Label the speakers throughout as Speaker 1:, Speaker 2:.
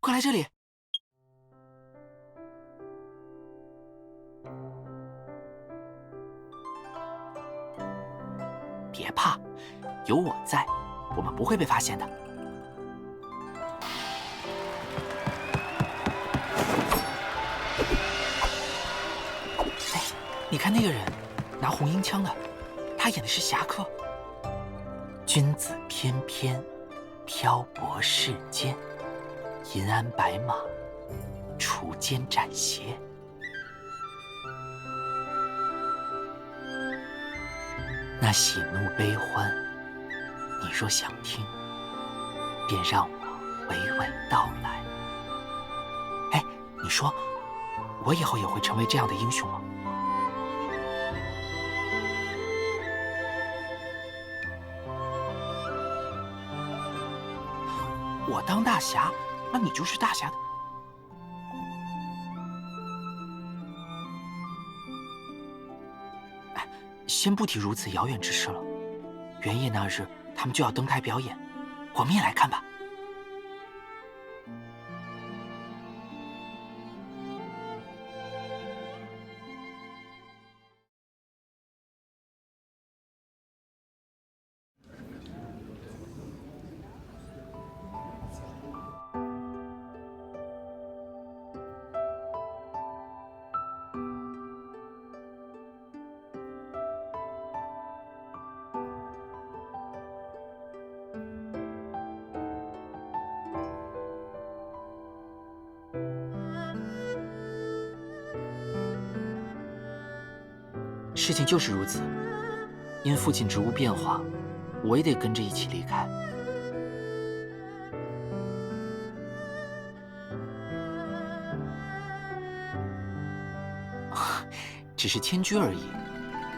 Speaker 1: 快来这里！别怕，有我在，我们不会被发现的。哎，你看那个人，拿红缨枪的，他演的是侠客。君子翩翩，漂泊世间，银鞍白马，除奸斩邪。那喜怒悲欢，你若想听，便让我娓娓道来。哎，你说，我以后也会成为这样的英雄吗？我当大侠，那你就是大侠的。哎，先不提如此遥远之事了。元夜那日，他们就要登台表演，我们也来看吧。事情就是如此，因父亲职务变化，我也得跟着一起离开。只是迁居而已，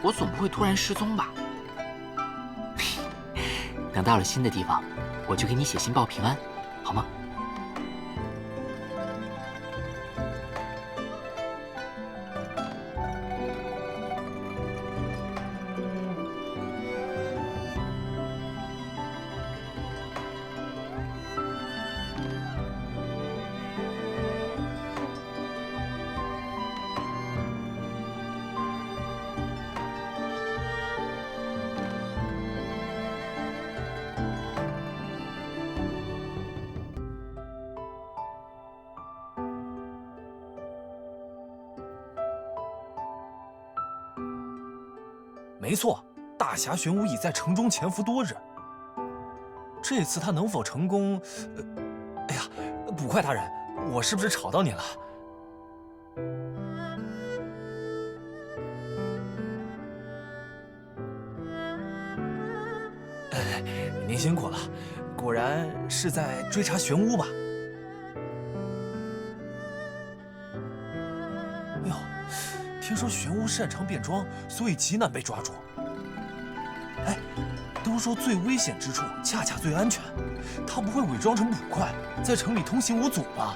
Speaker 1: 我总不会突然失踪吧？等到了新的地方，我就给你写信报平安，好吗？
Speaker 2: 没错，大侠玄武已在城中潜伏多日。这次他能否成功？哎呀，捕快大人，我是不是吵到你了？您辛苦了，果然是在追查玄武吧？哎呦，听说玄武擅长变装，所以极难被抓住。哎，都说最危险之处恰恰最安全，他不会伪装成捕快，在城里通行无阻吧？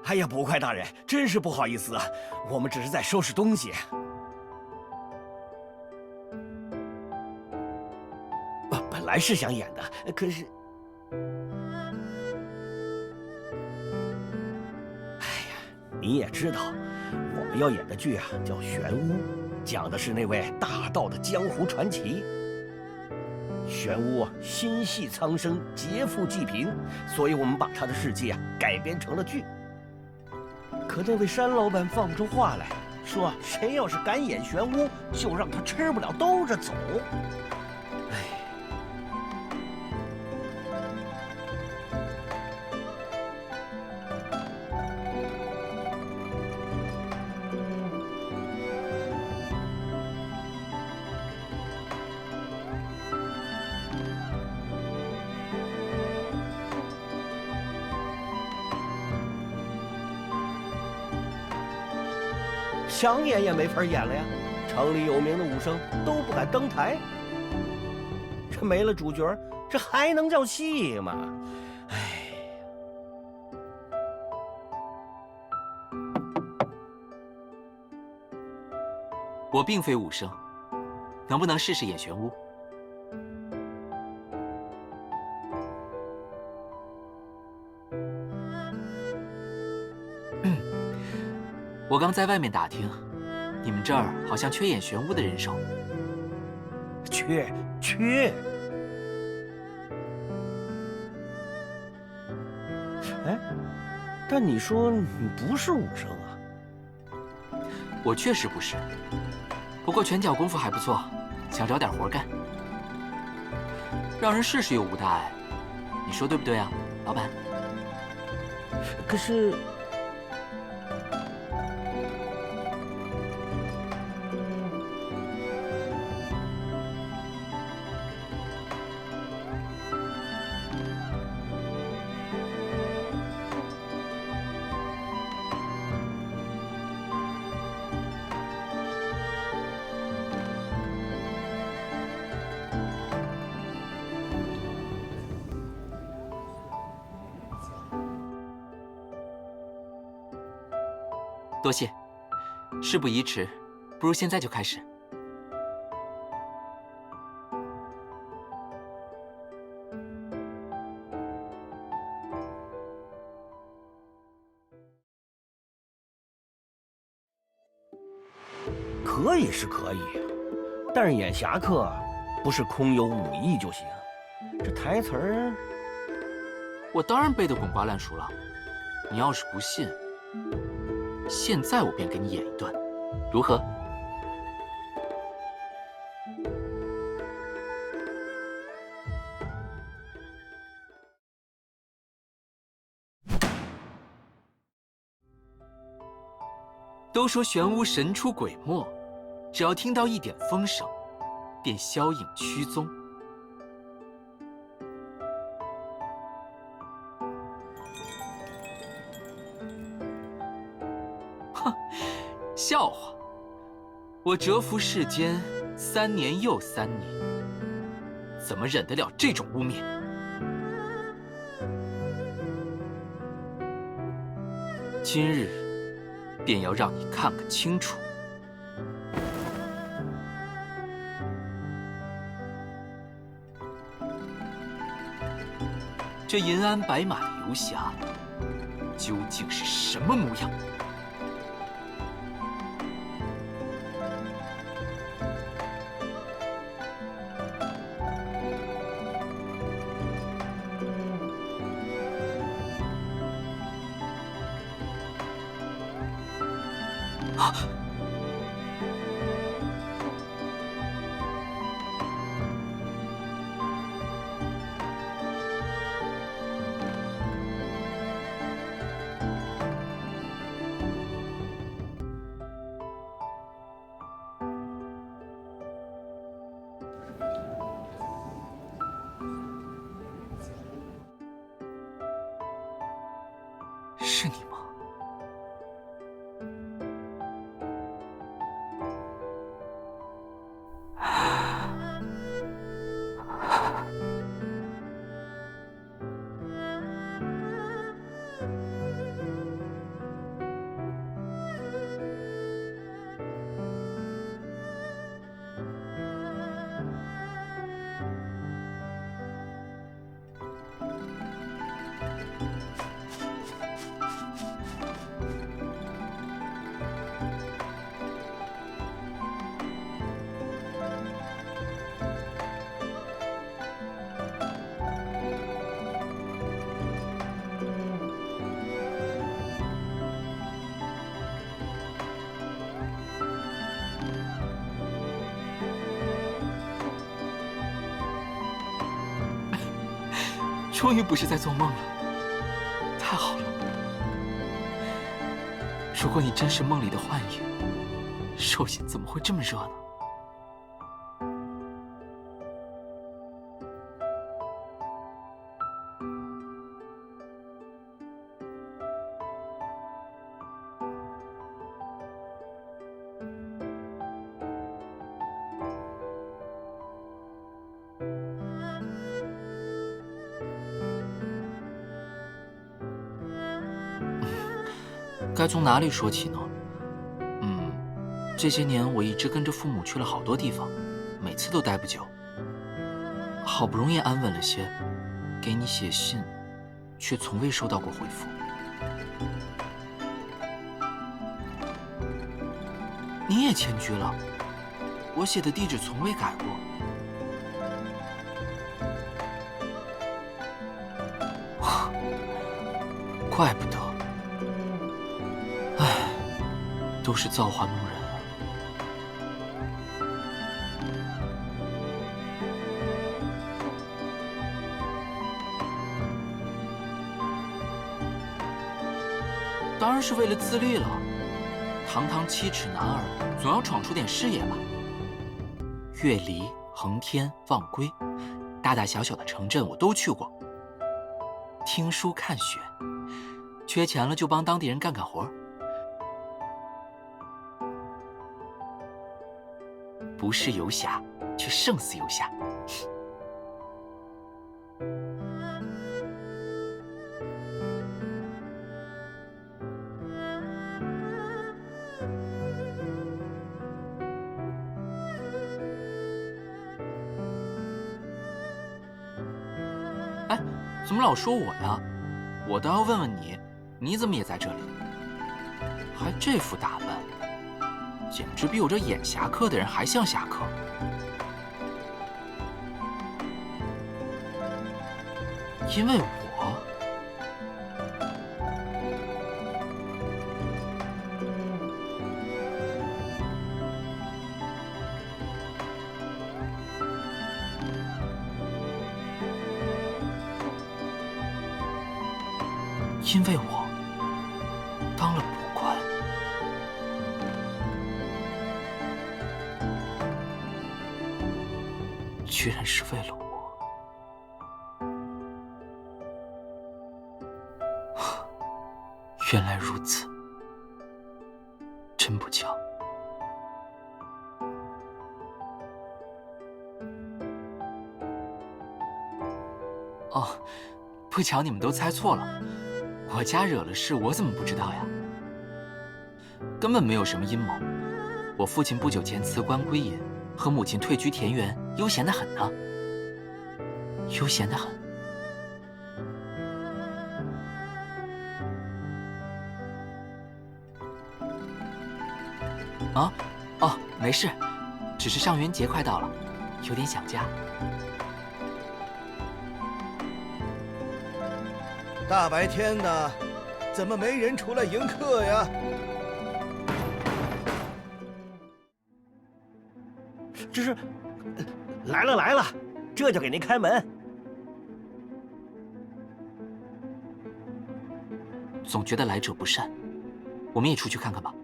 Speaker 3: 哎呀，捕快大人，真是不好意思啊，我们只是在收拾东西。本来是想演的，可是，哎呀，你也知道，我们要演的剧啊叫《玄巫》，讲的是那位大道的江湖传奇。玄巫心系苍生，劫富济贫，所以我们把他的事迹啊改编成了剧。可那位山老板放不出话来，说谁要是敢演玄巫，就让他吃不了兜着走。哎，想演也没法演了呀，城里有名的武生都不敢登台。这没了主角，这还能叫戏吗？唉。
Speaker 1: 我并非武生，能不能试试演玄巫？我刚在外面打听，你们这儿好像缺演玄巫的人手。
Speaker 3: 缺。哎，但你说你不是武生啊？
Speaker 1: 我确实不是，不过拳脚功夫还不错，想找点活干。让人试试又无大碍，你说对不对啊，老板？
Speaker 3: 可是。
Speaker 1: 多谢，事不宜迟，不如现在就开始。
Speaker 3: 可以是可以，但是演侠客不是空有武艺就行。这台词儿，
Speaker 1: 我当然背得滚瓜烂熟了。你要是不信，现在我便给你演一段，如何？都说玄巫神出鬼没，只要听到一点风声，便消影驱踪。哼，笑话！我蛰伏世间3年又3年，怎么忍得了这种污蔑？今日便要让你看个清楚。这银鞍白马的游侠究竟是什么模样？啊！是你吗？终于不是在做梦了，太好了！如果你真是梦里的幻影，兽眼怎么会这么热呢？该从哪里说起呢？这些年我一直跟着父母去了好多地方，每次都待不久。好不容易安稳了些，给你写信，却从未收到过回复。你也迁居了，我写的地址从未改过。怪不得，唉，都是造化弄人。当然是为了自立了。堂堂7尺男儿，总要闯出点事业吧。岳离、恒天、望归，大大小小的城镇我都去过。听书看学，缺钱了就帮当地人干干活。不是游侠，却胜似游侠。哎，怎么老说我呀？我倒要问问你，你怎么也在这里？还这副打扮，简直比我这演侠客的人还像侠客。因为我，因为我当了捕官。居然是为了我。原来如此，真不巧。哦，不巧你们都猜错了。我家惹了事，我怎么不知道呀？根本没有什么阴谋。我父亲不久前辞官归隐，和母亲退居田园，悠闲得很呢。悠闲得很。啊，哦，没事，只是上元节快到了，有点想家。
Speaker 4: 大白天的，怎么没人出来迎客呀？
Speaker 3: 这是来了来了，这就给您开门。
Speaker 1: 总觉得来者不善，我们也出去看看吧。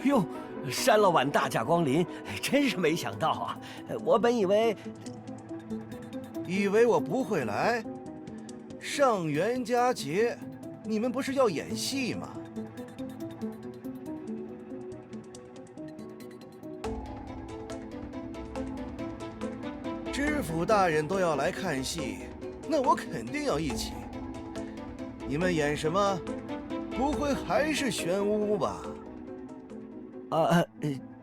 Speaker 3: 哟，山老板大驾光临，真是没想到啊！我本以为
Speaker 4: 我不会来。上元佳节，你们不是要演戏吗？知府大人都要来看戏，那我肯定要一起。你们演什么？不会还是玄武吧？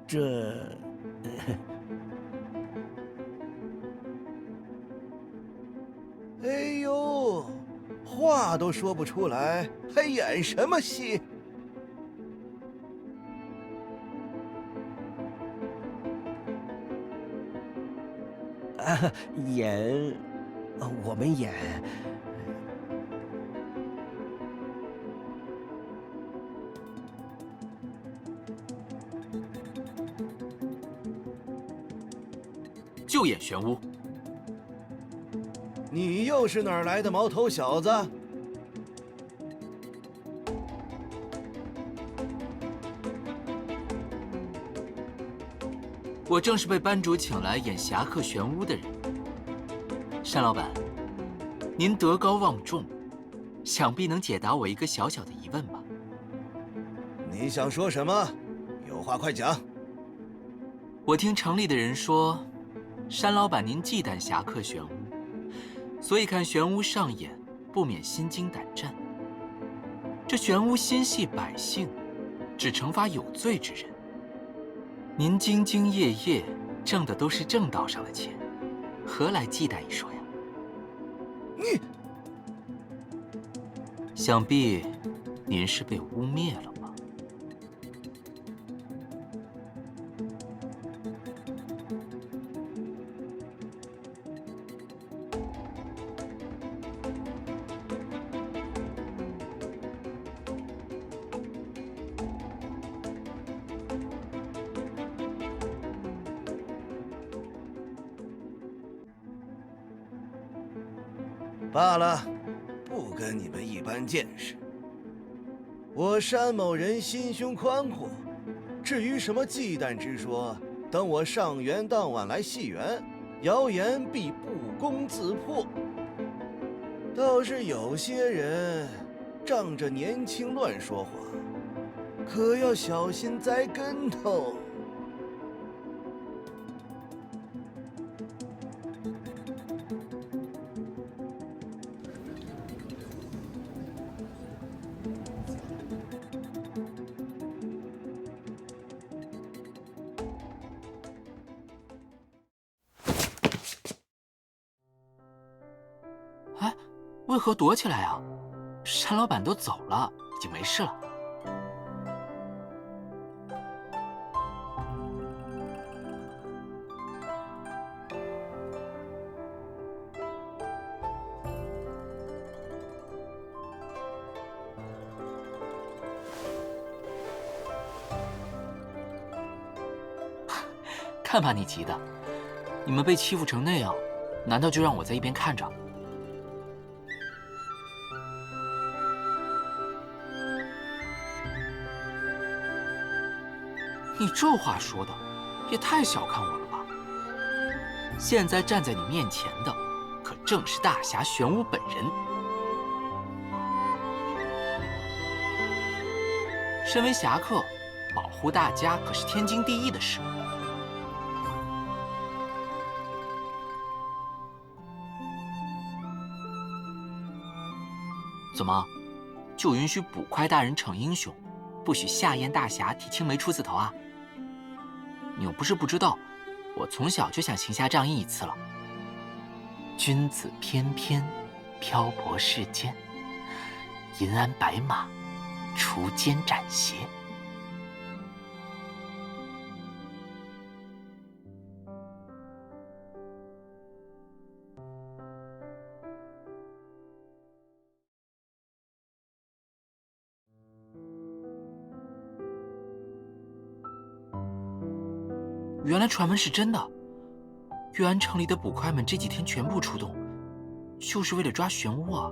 Speaker 3: 这……
Speaker 4: 哎呦，话都说不出来，还演什么戏？
Speaker 3: 我们演。
Speaker 1: 就演玄武。
Speaker 4: 你又是哪儿来的毛头小子？
Speaker 1: 我正是被班主请来演侠客玄武的人。单老板，您德高望重，想必能解答我一个小小的疑问吧？
Speaker 4: 你想说什么？有话快讲。
Speaker 1: 我听城里的人说，山老板您忌惮侠客玄巫，所以看玄巫上演，不免心惊胆战。这玄巫心系百姓，只惩罚有罪之人。您兢兢业业，挣的都是正道上的钱，何来忌惮一说呀？
Speaker 4: 你，
Speaker 1: 想必您是被污蔑了吧？
Speaker 4: 罢了，不跟你们一般见识。我山某人心胸宽阔，至于什么忌惮之说，等我上元当晚来戏园，谣言必不攻自破。倒是有些人仗着年轻乱说话，可要小心栽跟头。
Speaker 1: 哎，为何躲起来啊？山老板都走了，已经没事了。看把你急的，你们被欺负成那样，难道就让我在一边看着？你这话说的，也太小看我了吧！现在站在你面前的，可正是大侠玄武本人。身为侠客，保护大家可是天经地义的事。怎么，就允许捕快大人逞英雄，不许夏燕大侠提青梅出子头啊？你又不是不知道，我从小就想行侠仗义一次了。君子翩翩，漂泊世间，银鞍白马，除奸斩邪。原来传闻是真的，玉安城里的捕快们这几天全部出动，就是为了抓玄巫啊。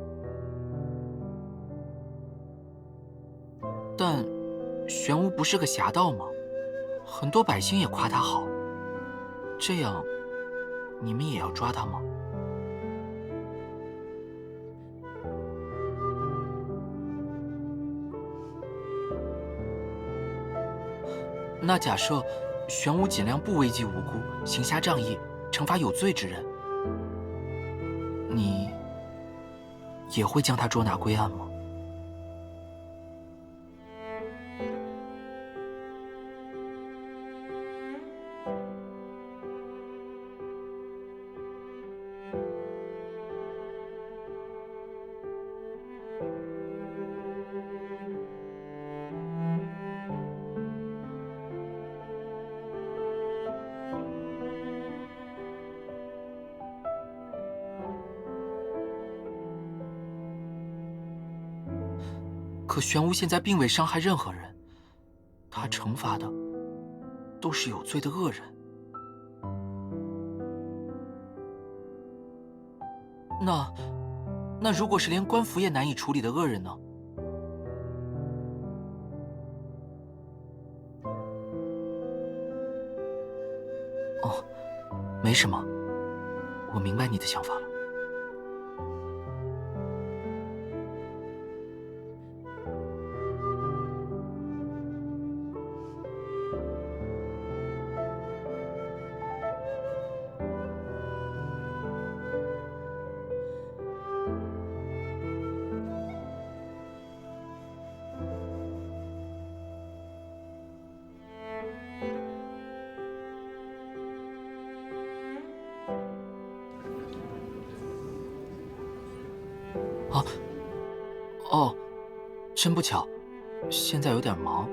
Speaker 1: 但玄巫不是个侠盗吗？很多百姓也夸他好，这样你们也要抓他吗？那假设玄武尽量不危及无辜，行侠仗义，惩罚有罪之人，你也会将他捉拿归案吗？可玄武现在并未伤害任何人，他惩罚的都是有罪的恶人。那如果是连官府也难以处理的恶人呢？哦，没什么，我明白你的想法了。啊，哦，真不巧，现在有点忙，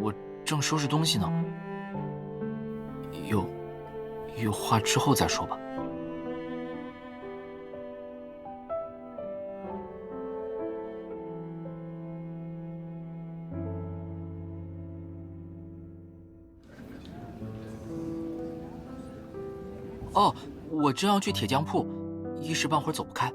Speaker 1: 我正收拾东西呢。有话之后再说吧。哦，我正要去铁匠铺，一时半会儿走不开。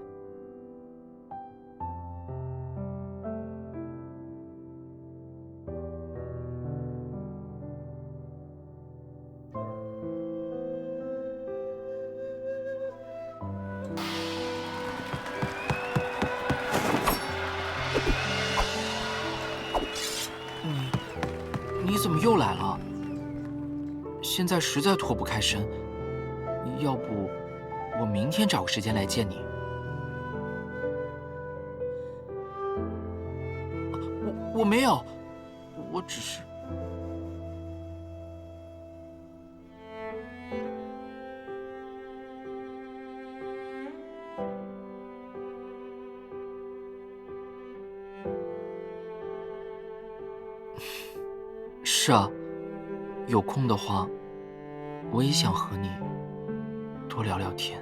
Speaker 1: 你怎么又来了？现在实在脱不开身，要不我明天找个时间来见你。我没有，我只是……是啊，有空的话，我也想和你多聊聊天，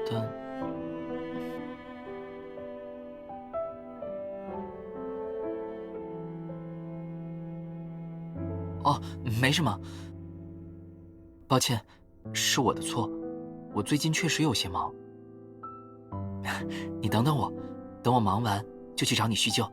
Speaker 1: 但……哦，没什么，抱歉，是我的错，我最近确实有些忙。你等等我，等我忙完就去找你叙旧。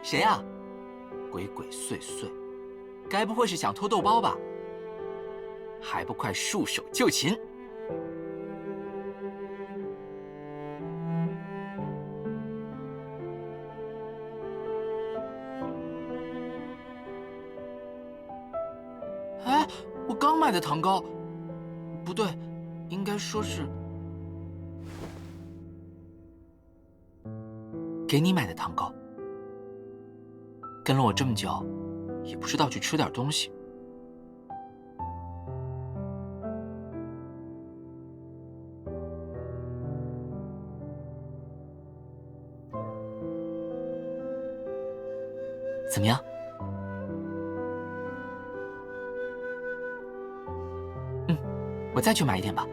Speaker 1: 谁呀？鬼鬼祟祟，该不会是想偷豆包吧？还不快束手就擒！哎，我刚买的糖糕，不对，应该说是给你买的糖糕。跟了我这么久，也不知道去吃点东西。怎么样？我再去买一点吧。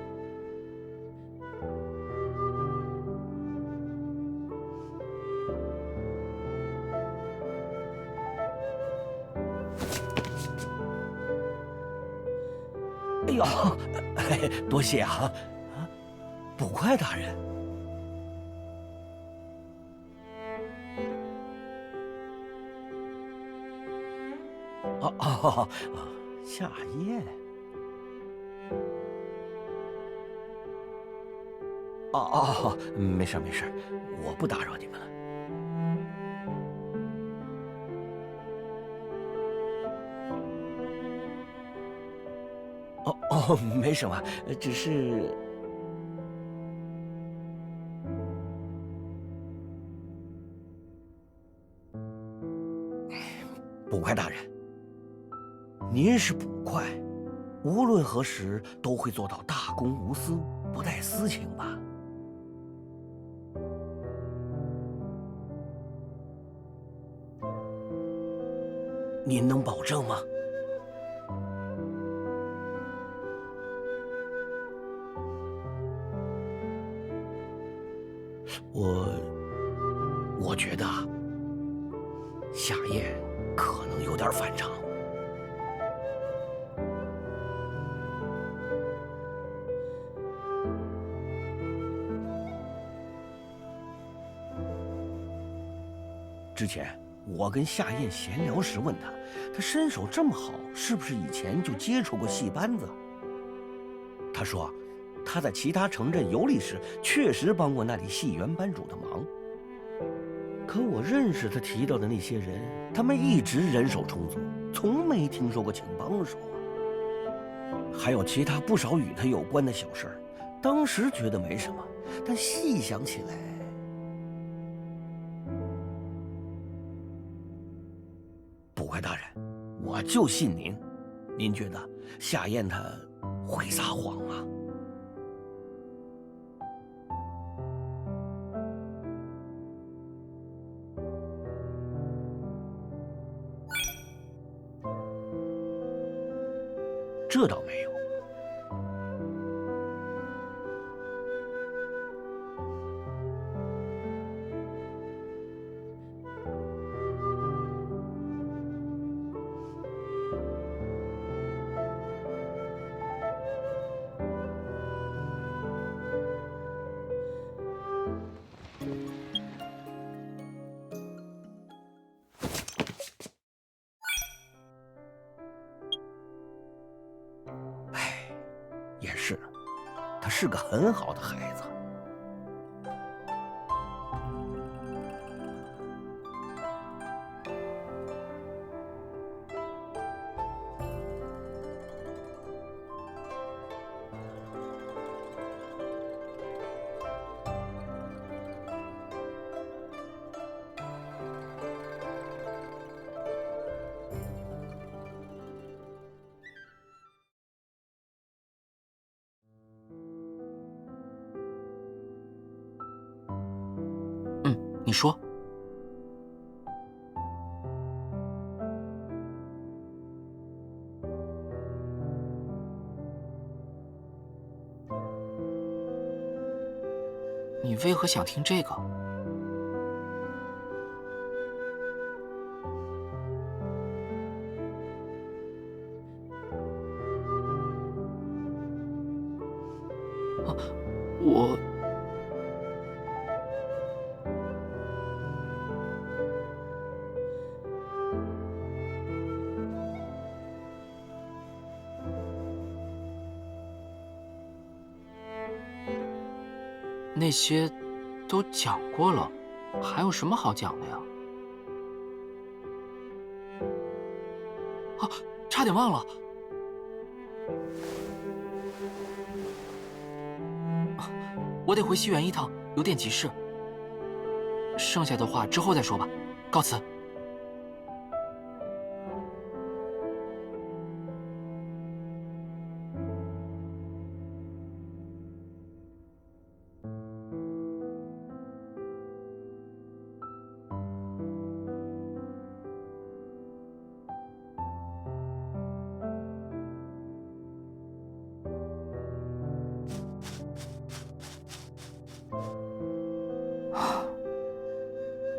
Speaker 3: 哎呦，多谢啊！捕快大人。夏夜。没事没事，我不打扰你们了。没什么，只是……捕快大人，您是捕快，无论何时都会做到大公无私，不带私情吧？您能保证吗？我觉得夏夜可能有点反常。之前我跟夏燕闲聊时问他，他身手这么好，是不是以前就接触过戏班子？他说，他在其他城镇游历时，确实帮过那里戏园班主的忙。可我认识他提到的那些人，他们一直人手充足，从没听说过请帮手啊。还有其他不少与他有关的小事儿，当时觉得没什么，但细想起来，捕快大人，我就信您。您觉得夏燕她会撒谎吗？这倒没有。也是，他是个很好的孩子。
Speaker 1: 你说。你为何想听这个？啊，我……那些都讲过了，还有什么好讲的呀？啊，差点忘了。我得回西园一趟，有点急事。剩下的话之后再说吧，告辞。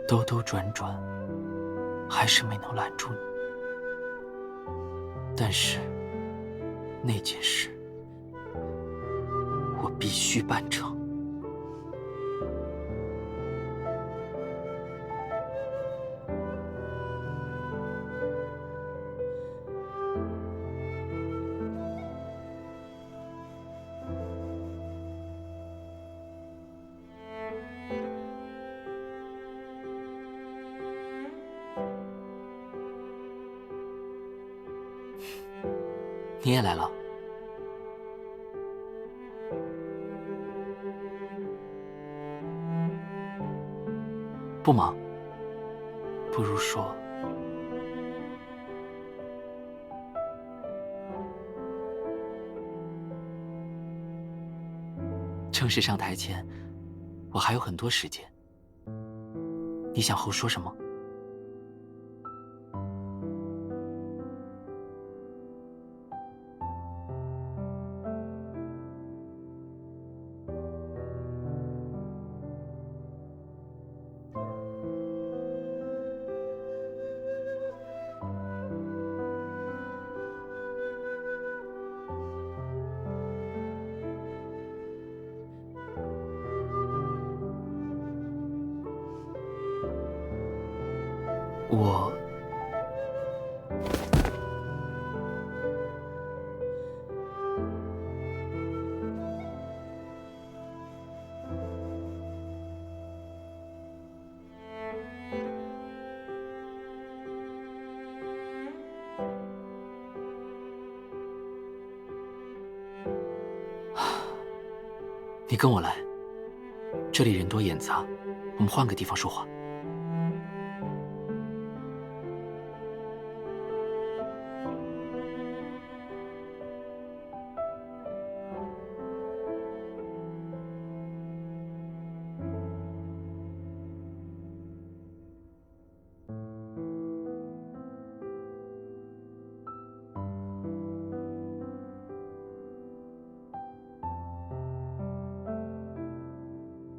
Speaker 1: 兜兜转转，还是没能拦住你。但是那件事，我必须办成。你也来了。不忙，不如说，正式上台前，我还有很多时间。你想和我说什么？我你跟我来，这里人多眼杂，我们换个地方说话。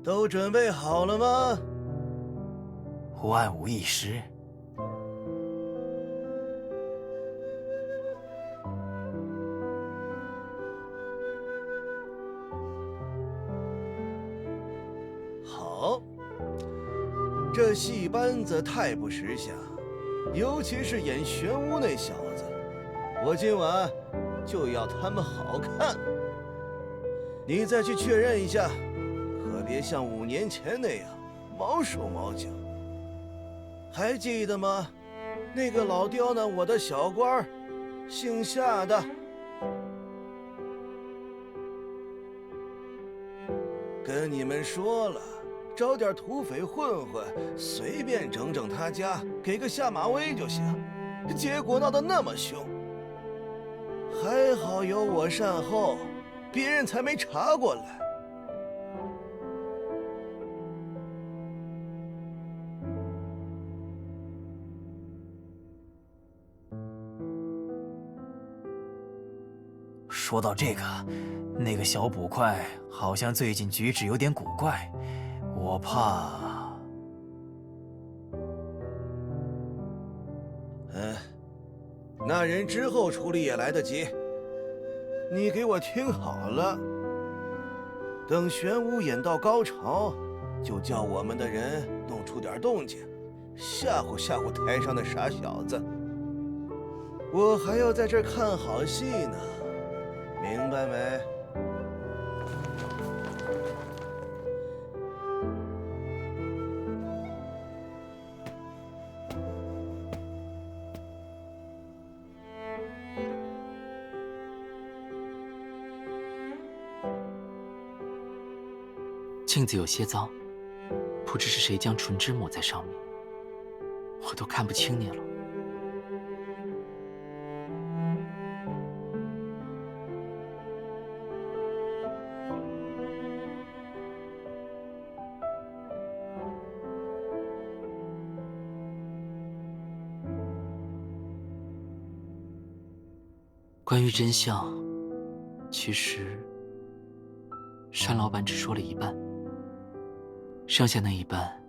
Speaker 4: 都准备好了吗？
Speaker 5: 万无一失。
Speaker 4: 好，这戏班子太不识相，尤其是演玄武那小子，我今晚就要他们好看。你再去确认一下。可别像5年前那样毛手毛脚。还记得吗？那个老刁难我的小官，姓夏的。跟你们说了，找点土匪混混，随便整整他家，给个下马威就行。结果闹得那么凶，还好有我善后，别人才没查过来。
Speaker 5: 说到这个，那个小捕快好像最近举止有点古怪，我怕……
Speaker 4: 那人之后处理也来得及。你给我听好了，等玄武演到高潮，就叫我们的人弄出点动静，吓唬吓唬台上的傻小子。我还要在这儿看好戏呢。明白没？
Speaker 1: 镜子有些脏，不知是谁将纯脂抹在上面，我都看不清你了。关于真相，其实单老板只说了一半，剩下那一半，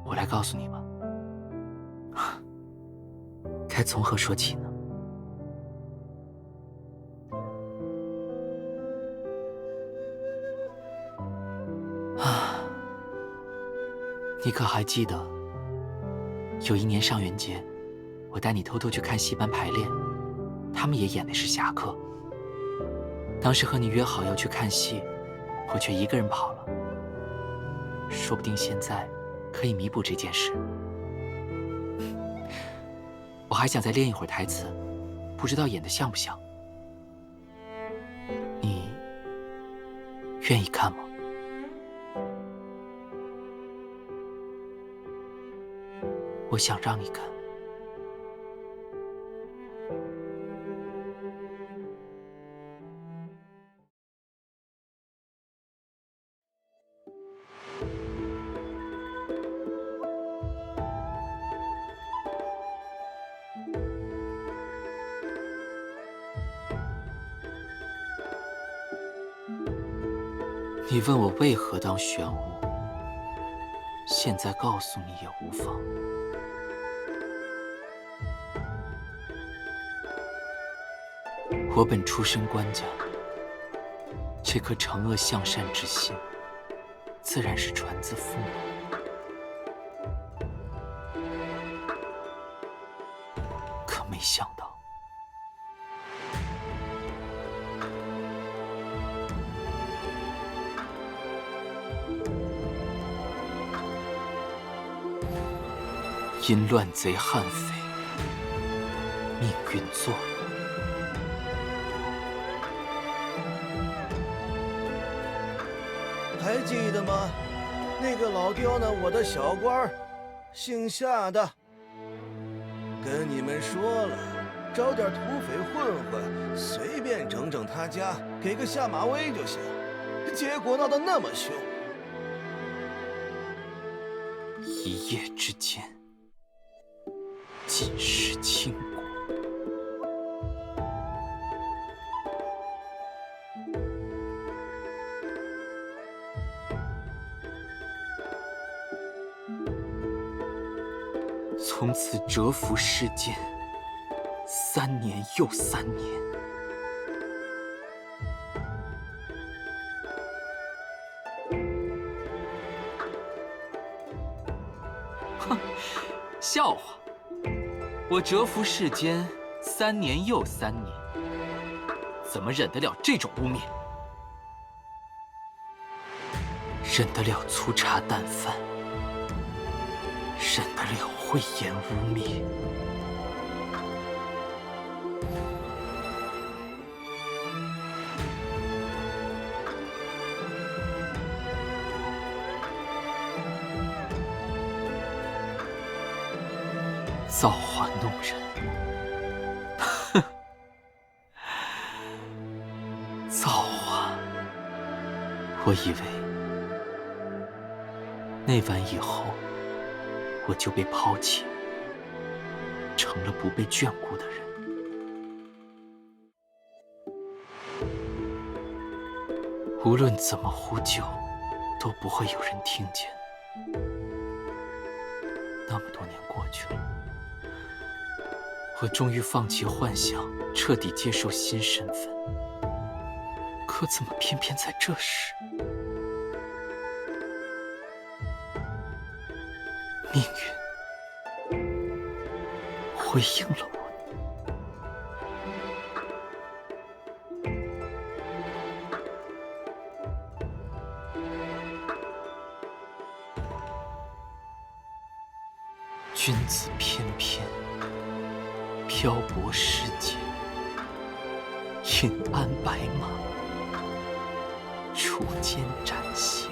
Speaker 1: 我来告诉你吧。该从何说起呢？你可还记得，有一年上元节，我带你偷偷去看戏班排练，他们也演的是侠客。当时和你约好要去看戏，我却一个人跑了。说不定现在可以弥补这件事。我还想再练一会儿台词，不知道演得像不像。你愿意看吗？我想让你看。你问我为何当玄武，现在告诉你也无妨。我本出身官家，这颗惩恶向善之心，自然是传自父母。没想到。因乱贼悍匪，命运作。
Speaker 4: 还记得吗？那个老刁难我的小官儿，姓夏的。跟你们说了，找点土匪混混，随便整整他家，给个下马威就行。结果闹得那么凶，
Speaker 1: 一夜之间，尽失倾国。从此蛰伏世间，3年又3年。哼，笑话！我蛰伏世间3年又3年，怎么忍得了这种污蔑？忍得了粗茶淡饭，忍得了讳言污蔑。造化弄人，哼！造化！我以为那晚以后，我就被抛弃，成了不被眷顾的人。无论怎么呼救，都不会有人听见。那么多年过去了，我终于放弃幻想，彻底接受新身份。可怎么偏偏在这时，命运回应了我？君子翩翩，漂泊世间，引鞍白马，楚肩展血。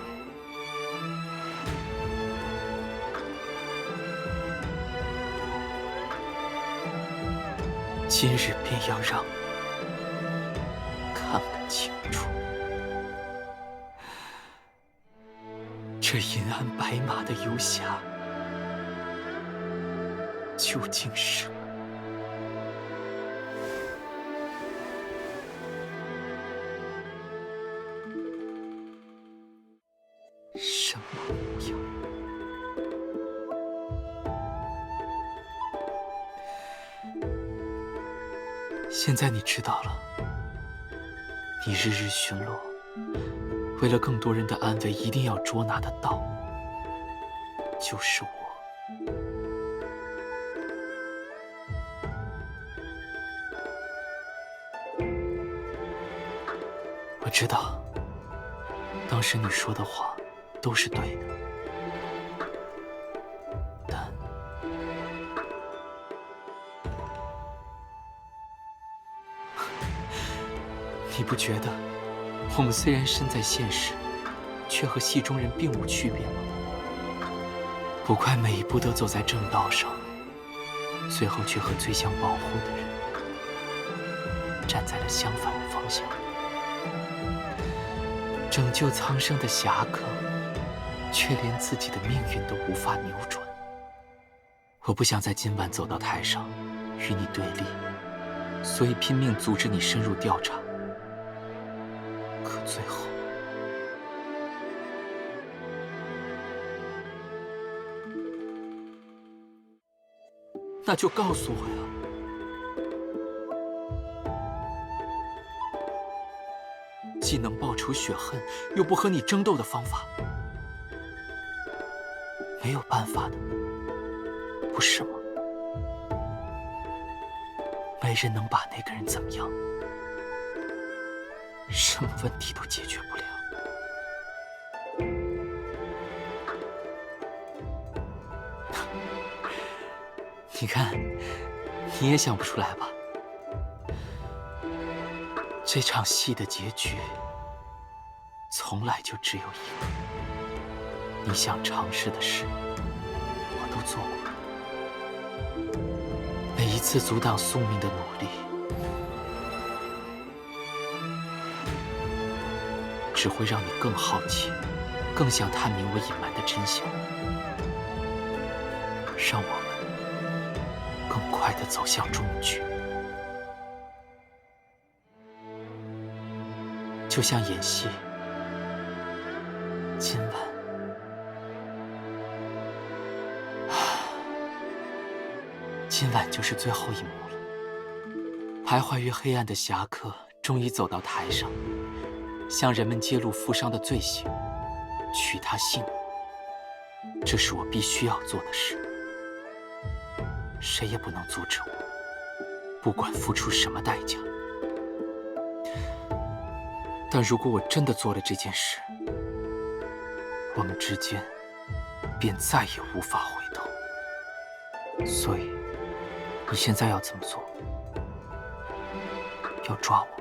Speaker 1: 今日便要让你看个清楚，这银鞍白马的游侠究竟是什么模样？现在你知道了，你日日巡逻，为了更多人的安危，一定要捉拿的到，就是我。我知道，当时你说的话都是对的，但你不觉得我们虽然身在现实，却和戏中人并无区别吗？捕快每一步都走在正道上，最后却和最想保护的人站在了相反的方向。拯救苍生的侠客，却连自己的命运都无法扭转。我不想在今晚走到台上与你对立，所以拼命阻止你深入调查。可最后，那就告诉我呀。既能报仇雪恨，又不和你争斗的方法，没有办法的，不是吗？没人能把那个人怎么样，什么问题都解决不了。你看，你也想不出来吧？这场戏的结局，从来就只有一个。你想尝试的事，我都做过。每一次阻挡宿命的努力，只会让你更好奇，更想探明我隐瞒的真相，让我们更快地走向终局。就像演戏，今晚，今晚就是最后一幕了。徘徊于黑暗的侠客终于走到台上，向人们揭露富商的罪行，取他性命。这是我必须要做的事，谁也不能阻止我，不管付出什么代价。但如果我真的做了这件事，我们之间便再也无法回头。所以，你现在要怎么做？要抓我吗？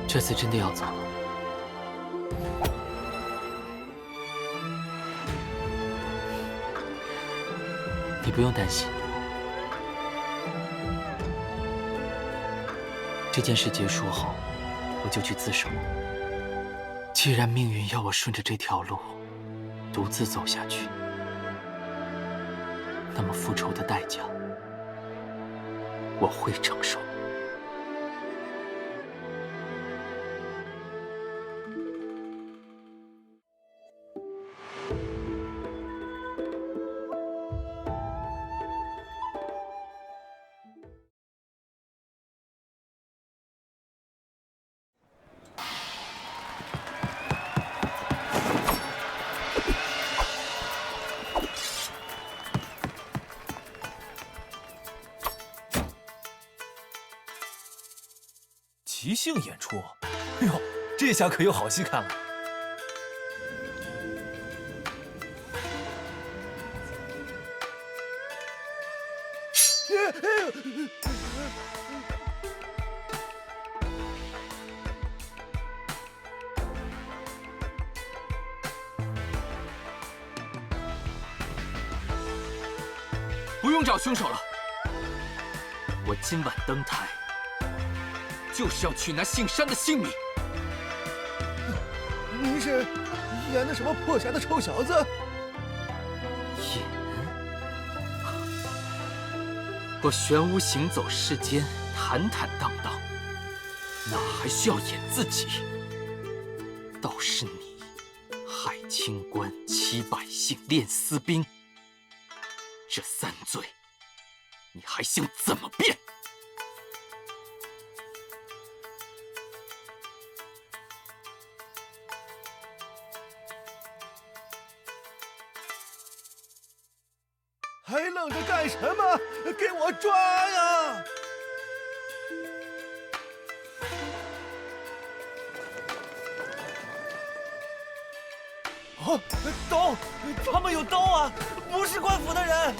Speaker 1: 这次真的要走了。你不用担心，这件事结束后，我就去自首。既然命运要我顺着这条路独自走下去，那么复仇的代价，我会承受。
Speaker 2: 即兴演出，哎呦，这下可有好戏看了。
Speaker 1: 不用找凶手了，我今晚登台，就是要取那姓山的性命。
Speaker 4: 您是演的什么破侠的臭小子？
Speaker 1: 演？我玄武行走世间，坦坦荡荡，哪还需要演自己？倒是你，害清官、欺百姓、练私兵，这三罪，你还想怎么辩？
Speaker 4: 还愣着干什么？给我抓呀！
Speaker 2: 哦，刀，他们有刀啊，不是官府的人。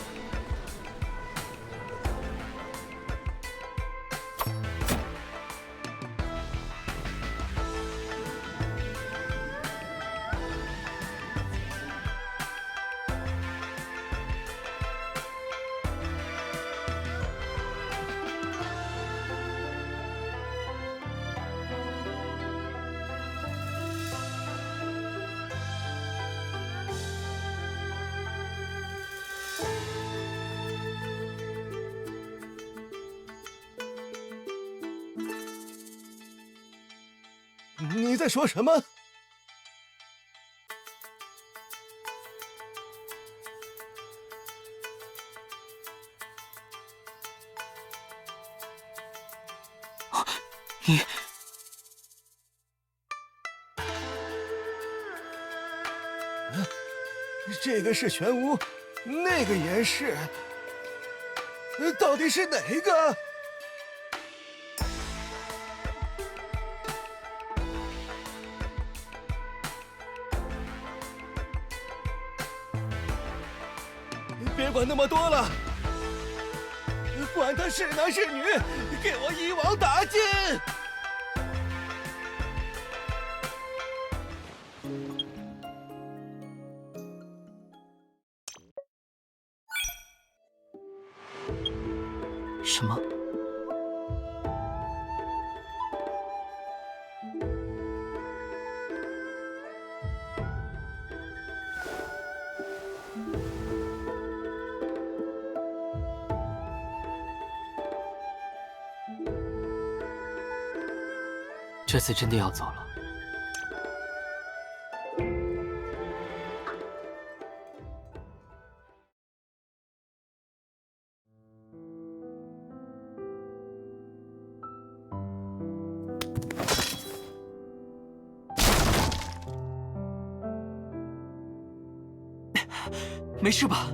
Speaker 4: 你在说什么？
Speaker 1: 你
Speaker 4: 这个是玄武，那个也是，到底是哪个？别管那么多了，管他是男是女，给我一网打尽！
Speaker 1: 什么？这次真的要走了。没事吧？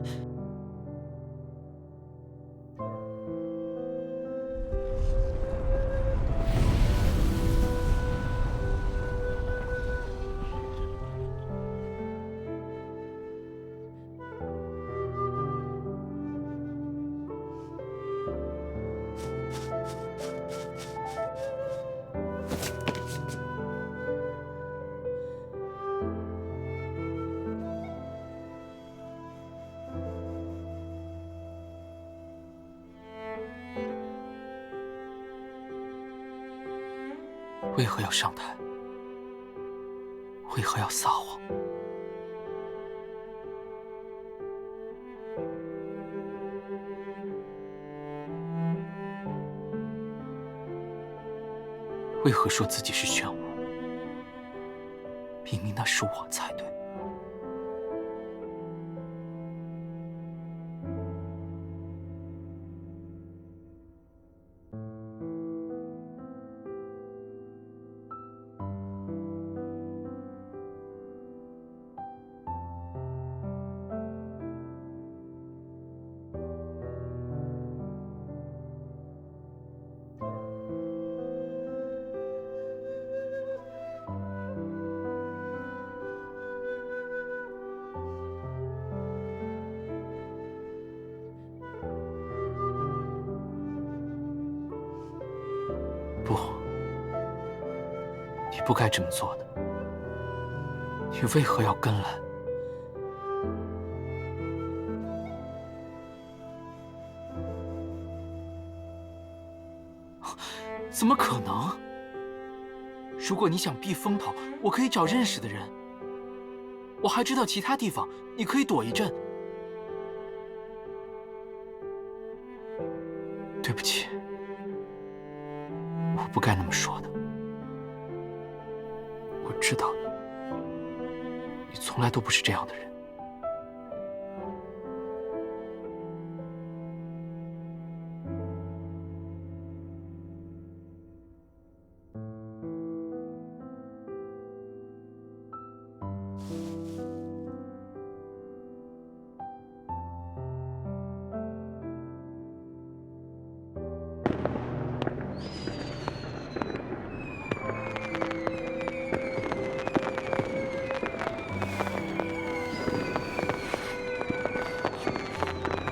Speaker 1: 为何要上台？为何要撒谎？为何说自己是玄武？明明那是我才对。不，你不该这么做的。你为何要跟来？怎么可能？如果你想避风头，我可以找认识的人。我还知道其他地方，你可以躲一阵。对不起。我不该那么说的，我知道的，你从来都不是这样的人。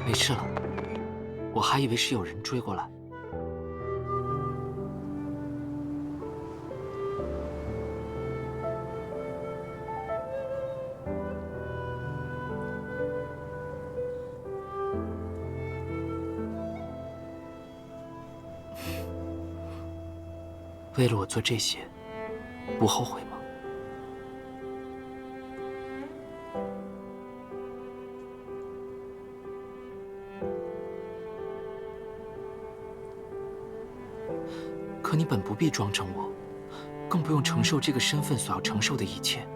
Speaker 1: 没事了，我还以为是有人追过来。为了我做这些，不后悔吗？可你本不必装成我，更不用承受这个身份所要承受的一切。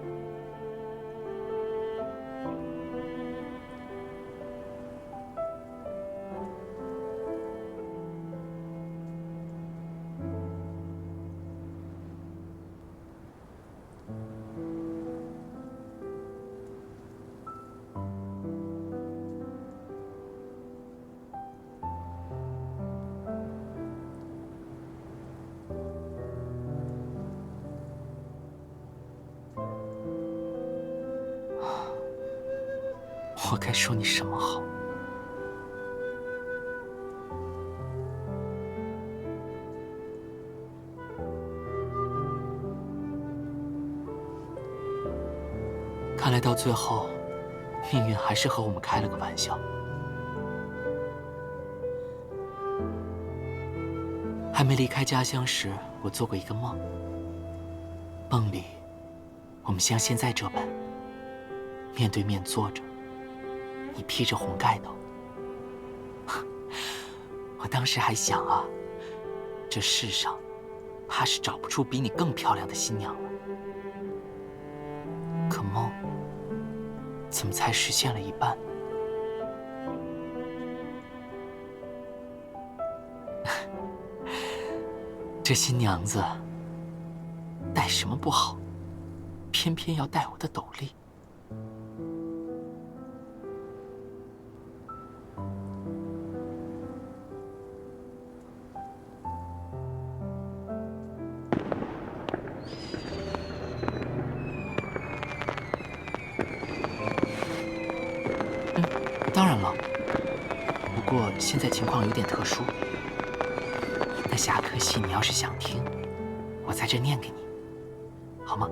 Speaker 1: 我该说你什么好？看来到最后，命运还是和我们开了个玩笑。还没离开家乡时，我做过一个梦。梦里，我们像现在这般，面对面坐着，你披着红盖头。我当时还想啊，这世上，怕是找不出比你更漂亮的新娘了。可梦，怎么才实现了一半？这新娘子带什么不好，偏偏要带我的斗笠。当然了，不过现在情况有点特殊。那侠客戏你要是想听，我在这念给你，好吗？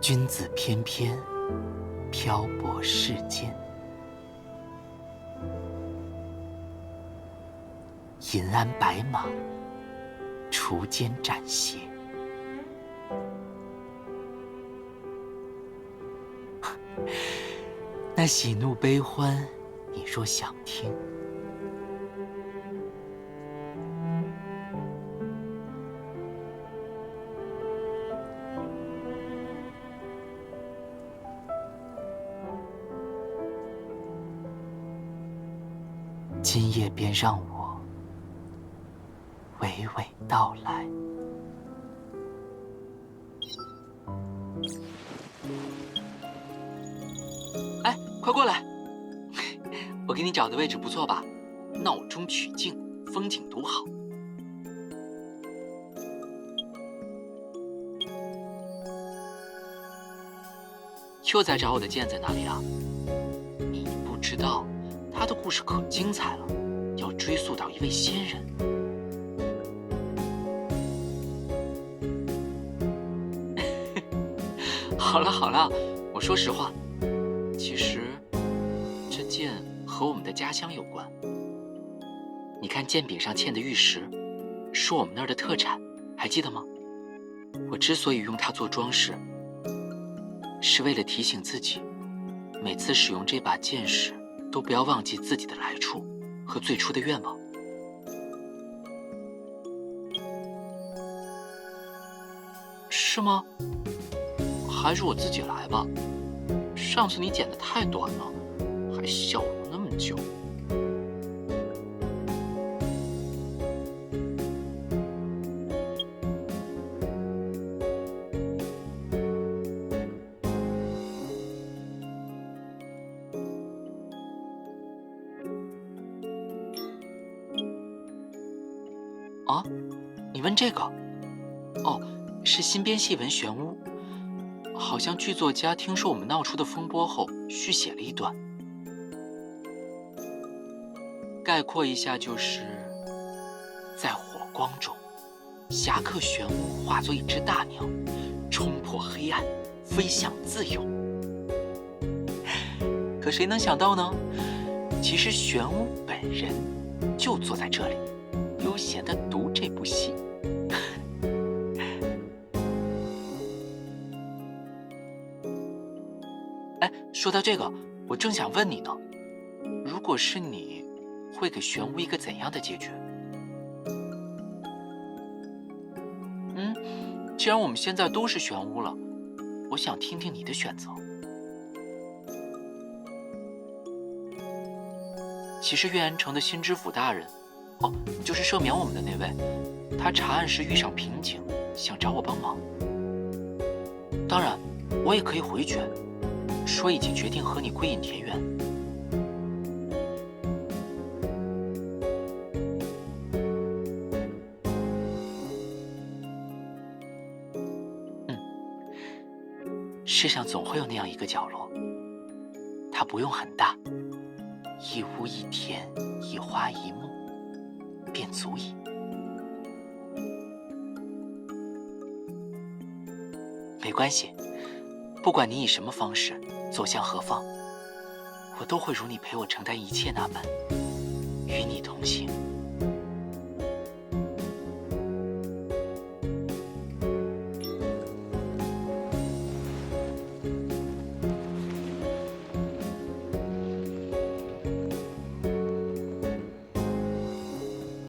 Speaker 1: 君子翩翩，漂泊世间。银鞍白马，除间斩邪。那喜怒悲欢，你若想听，今夜便让我娓娓道来。哎，快过来！我给你找的位置不错吧？闹中取静，风景独好。又在找我的剑在哪里啊？你不知道，他的故事可精彩了，要追溯到一位仙人。好了好了，我说实话，其实这剑和我们的家乡有关。你看剑柄上嵌的玉石，是我们那儿的特产，还记得吗？我之所以用它做装饰，是为了提醒自己，每次使用这把剑时，都不要忘记自己的来处和最初的愿望。是吗？还是我自己来吧。上次你剪得太短了，还笑我那么久。啊，你问这个？哦，是新编戏文《玄巫》，好像剧作家听说我们闹出的风波后，续写了一段。概括一下就是，在火光中，侠客玄巫化作一只大鸟，冲破黑暗，飞向自由。可谁能想到呢？其实玄巫本人就坐在这里，悠闲地读这部戏。哎，说到这个，我正想问你呢，如果是你，会给玄巫一个怎样的结局？既然我们现在都是玄巫了，我想听听你的选择。其实月安城的新知府大人，哦，就是赦免我们的那位，他查案时遇上瓶颈，想找我帮忙。当然，我也可以回绝，说已经决定和你归隐田园。世上总会有那样一个角落，它不用很大，一屋一田一花一木便足矣。没关系，不管你以什么方式走向何方，我都会如你陪我承担一切那般，与你同行。